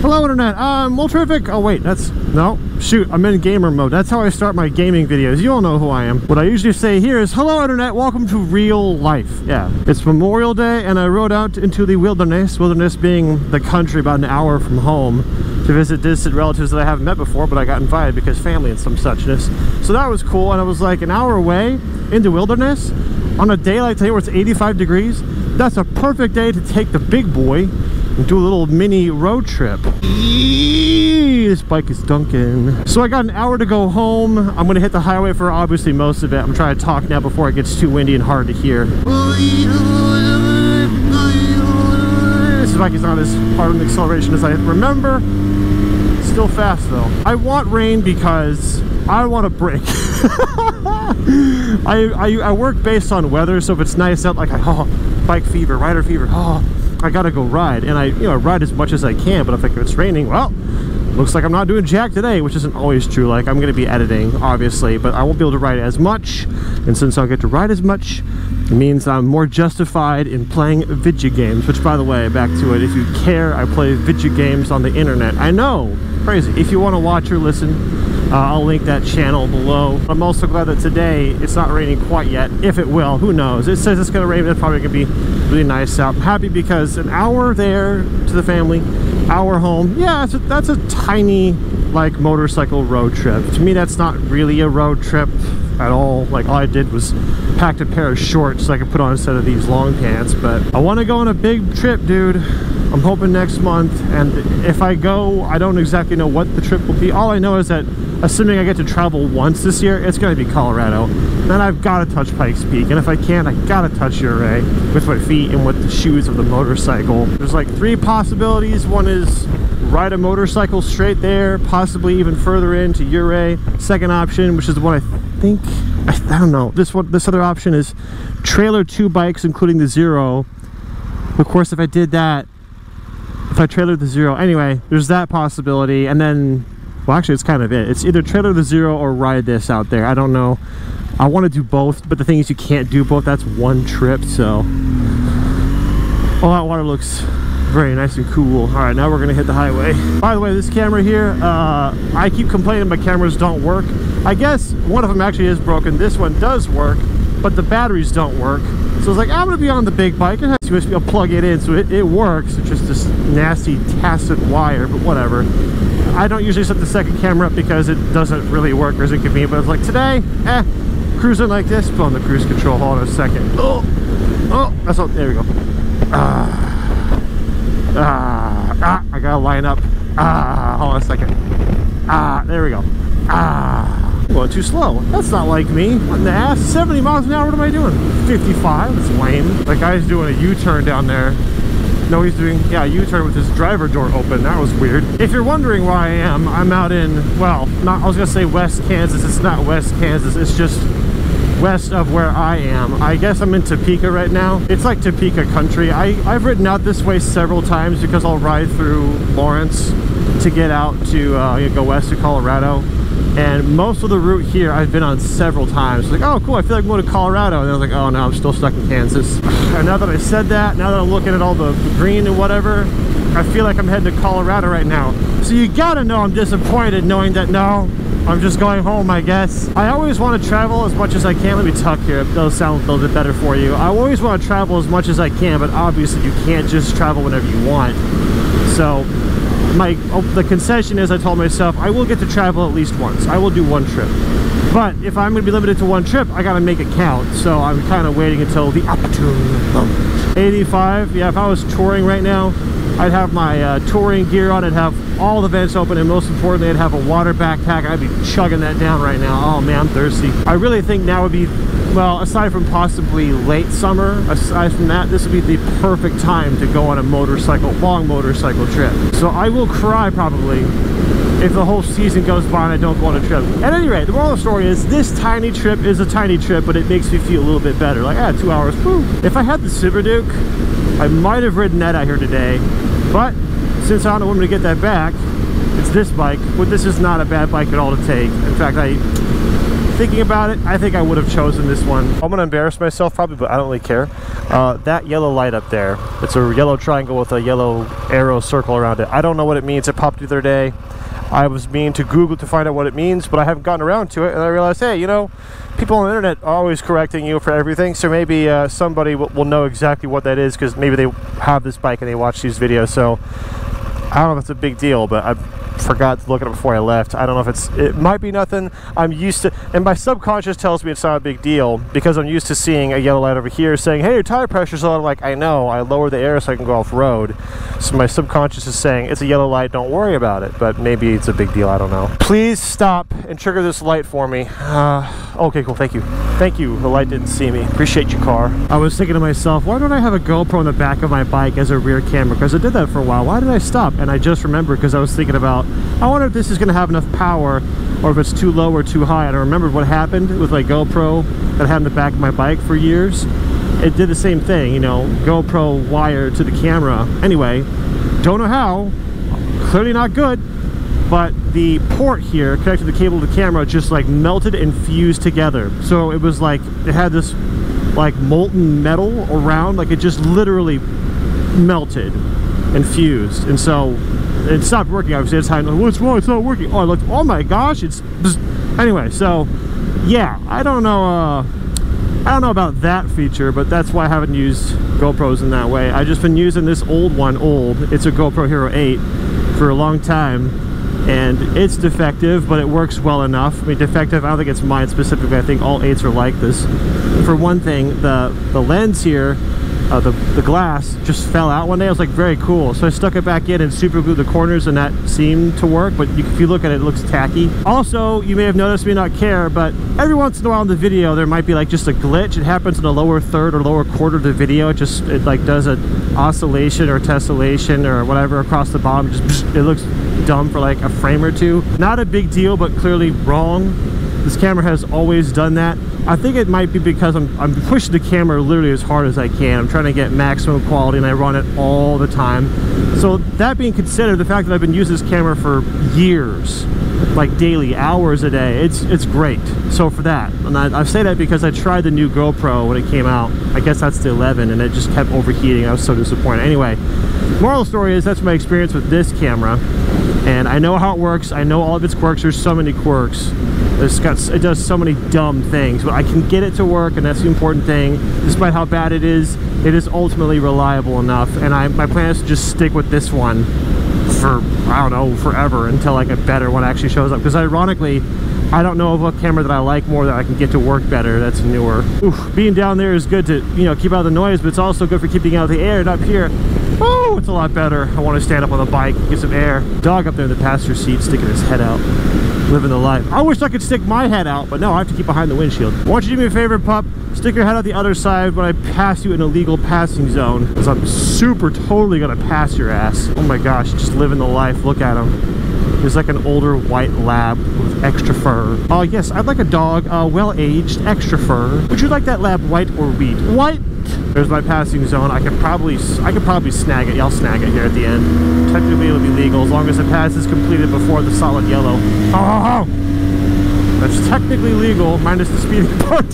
Hello internet, well terrific. Oh wait, that's, no, shoot, I'm in gamer mode. That's how I start my gaming videos. You all know who I am. What I usually say here is, hello internet, welcome to real life. Yeah, it's Memorial Day and I rode out into the wilderness being the country about an hour from home, to visit distant relatives that I haven't met before, but I got invited because family and some suchness. So that was cool, and I was like an hour away in the wilderness on a day like today where it's 85 degrees. That's a perfect day to take the big boy and do a little mini road trip. This bike is dunking. So I got an hour to go home. I'm gonna hit the highway for obviously most of it. I'm trying to talk now before it gets too windy and hard to hear. This bike is not as hard on the acceleration as I remember. Still fast though. I want rain because I want a break. I work based on weather, so if it's nice out, like, oh, bike fever, rider fever, oh, I gotta go ride, and I ride as much as I can. But if it's raining, well, looks like I'm not doing jack today, which isn't always true. Like, I'm gonna be editing obviously, but I won't be able to ride as much, and since I'll get to ride as much, it means I'm more justified in playing video games. Which, by the way, back to it, if you care, I play video games on the internet. I know, crazy. If you want to watch or listen, I'll link that channel below. I'm also glad that today it's not raining quite yet. If it will, who knows? It says it's gonna rain, but it's probably gonna be really nice out. I'm happy because an hour there to the family, hour home. Yeah, that's a tiny, like, motorcycle road trip. To me, that's not really a road trip at all. Like, all I did was packed a pair of shorts so I could put on instead of these long pants. But I want to go on a big trip, dude. I'm hoping next month, and if I go, I don't exactly know what the trip will be. All I know is that, assuming I get to travel once this year, it's going to be Colorado. Then I've got to touch Pikes Peak, and if I can, I got to touch Ouray with my feet and with the shoes of the motorcycle. There's like 3 possibilities. One is ride a motorcycle straight there, possibly even further into Ouray. Second option, which is the one I think, I don't know, this other option is trailer 2 bikes, including the Zero. Of course, if I did that, if I trailered the Zero, anyway, there's that possibility. And then, well, actually, it's kind of it. It's either trailer the Zero or ride this out there. I don't know. I want to do both, but the thing is, you can't do both. That's one trip, so. Oh, that water looks very nice and cool. All right, now we're gonna hit the highway. By the way, this camera here, I keep complaining my cameras don't work. I guess one of them actually is broken. This one does work, but the batteries don't work. So I was like, I'm gonna be on the big bike. It has USB, I'll plug it in, so it works. It's just this nasty tacit wire, but whatever. I don't usually set the second camera up because it doesn't really work or isn't convenient, but I was like, today, cruising like this, put on the cruise control. Hold on a second. Oh, that's all, there we go. I gotta line up. Hold on a second. There we go. Going too slow. That's not like me. What in the ass? 70 miles an hour, what am I doing? 55, that's lame. That guy's doing a U-turn down there. No, he's doing, yeah, a U-turn with his driver door open. That was weird. If you're wondering where I am, I'm out in, well, I was gonna say West Kansas. It's not West Kansas, it's just west of where I am. I guess I'm in Topeka right now. It's like Topeka country. I've ridden out this way several times because I'll ride through Lawrence to get out to go west to Colorado. And most of the route here I've been on several times. Like, oh cool, I feel like I'm going to Colorado. And then I was like, oh no, I'm still stuck in Kansas. And now that I said that, now that I'm looking at all the green and whatever, I feel like I'm heading to Colorado right now. So you gotta know I'm disappointed knowing that no, I'm just going home, I guess. I always want to travel as much as I can. Let me tuck here. That'll sound a little bit better for you. I always want to travel as much as I can, but obviously you can't just travel whenever you want. So the concession is, I told myself I will get to travel at least once. I will do one trip. But if I'm going to be limited to one trip, I got to make it count. So I'm kind of waiting until the opportune moment. 85, yeah, if I was touring right now, I'd have my touring gear on, I'd have all the vents open, and most importantly, I'd have a water backpack. I'd be chugging that down right now. Oh man, I'm thirsty. I really think now would be, well, aside from possibly late summer, aside from that, this would be the perfect time to go on a motorcycle, long motorcycle trip. So I will cry probably if the whole season goes by and I don't go on a trip. At any rate, the moral of the story is this tiny trip is a tiny trip, but it makes me feel a little bit better. Like, 2 hours, whew. If I had the Cyberduke, I might have ridden that out here today, but since I don't know when to get that back, it's this bike. But this is not a bad bike at all to take. In fact, I Thinking about it, I think I would have chosen this one. I'm gonna embarrass myself probably, but I don't really care. That yellow light up there, it's a yellow triangle with a yellow arrow circle around it. I don't know what it means. It popped the other day. I was meaning to Google to find out what it means, but I haven't gotten around to it, and I realized, hey, you know, people on the internet are always correcting you for everything, so maybe somebody will know exactly what that is, because maybe they have this bike and they watch these videos. So I don't know if it's a big deal, but I forgot to look it up before I left. I don't know if it might be nothing. I'm used to, and my subconscious tells me it's not a big deal because I'm used to seeing a yellow light over here saying, hey, your tire pressure's low. I'm like, I know, I lowered the air so I can go off road. So my subconscious is saying it's a yellow light, don't worry about it, but maybe it's a big deal, I don't know. Please stop and trigger this light for me. Okay, cool, thank you. Thank you, the light didn't see me. Appreciate your car. I was thinking to myself, why don't I have a GoPro on the back of my bike as a rear camera? Because I did that for a while. Why did I stop? And I just remembered because I was thinking about, I wonder if this is gonna have enough power or if it's too low or too high. And I remembered what happened with my GoPro that I had in the back of my bike for years. It did the same thing, you know, GoPro wire to the camera. Anyway, don't know how, clearly not good, but the port here connected to the cable to the camera just like melted and fused together. So it was like, it had this like molten metal around, like it just literally melted and fused. And so it stopped working. Obviously, it's high. What's wrong? It's not working. Oh, I looked, oh my gosh, it's anyway. So yeah, I don't know about that feature, but that's why I haven't used GoPros in that way. I've just been using this old one. It's a GoPro Hero 8 for a long time, and it's defective, but it works well enough. I mean, defective, I don't think it's mine specifically. I think all 8s are like this. For one thing, the lens here, the glass just fell out one day. I was like, very cool. So I stuck it back in and super glued the corners, and that seemed to work, but if you look at it, it looks tacky. Also, you may have noticed me not care, but every once in a while in the video there might be like just a glitch. It happens in the lower third or lower quarter of the video. It like does an oscillation or tessellation or whatever across the bottom. It looks dumb for like a frame or two. Not a big deal, but clearly wrong. This camera has always done that. I think it might be because I'm pushing the camera literally as hard as I can. I'm trying to get maximum quality, and I run it all the time. So that being considered, the fact that I've been using this camera for years, like daily, hours a day, it's great. So for that, and I say that because I tried the new GoPro when it came out. I guess that's the 11, and it just kept overheating. I was so disappointed. Anyway, moral of the story is that's my experience with this camera, and I know how it works. I know all of its quirks. There's so many quirks. It does so many dumb things, but I can get it to work, and that's the important thing. Despite how bad it is ultimately reliable enough, and my plan is to just stick with this one for, I don't know, forever, until like a better one actually shows up. Because ironically, I don't know of a camera that I like more that I can get to work better that's newer. Oof, being down there is good to, you know, keep out the noise, but it's also good for keeping out the air. And up here, oh, it's a lot better. I want to stand up on the bike, get some air. Dog up there in the passenger seat sticking his head out, living the life. I wish I could stick my head out, but no, I have to keep behind the windshield. Why don't you do me a favor, pup? Stick your head out the other side when I pass you in a legal passing zone, because I'm super totally gonna pass your ass. Oh my gosh, just living the life. Look at him. He's like an older white lab with extra fur. Oh yes, I'd like a dog, well-aged, extra fur. Would you like that lab white or wheat? White. There's my passing zone. I could probably snag it. Yeah, I'll snag it here at the end. Technically, it'll be legal as long as the pass is completed before the solid yellow. Oh, that's technically legal, minus the speeding part.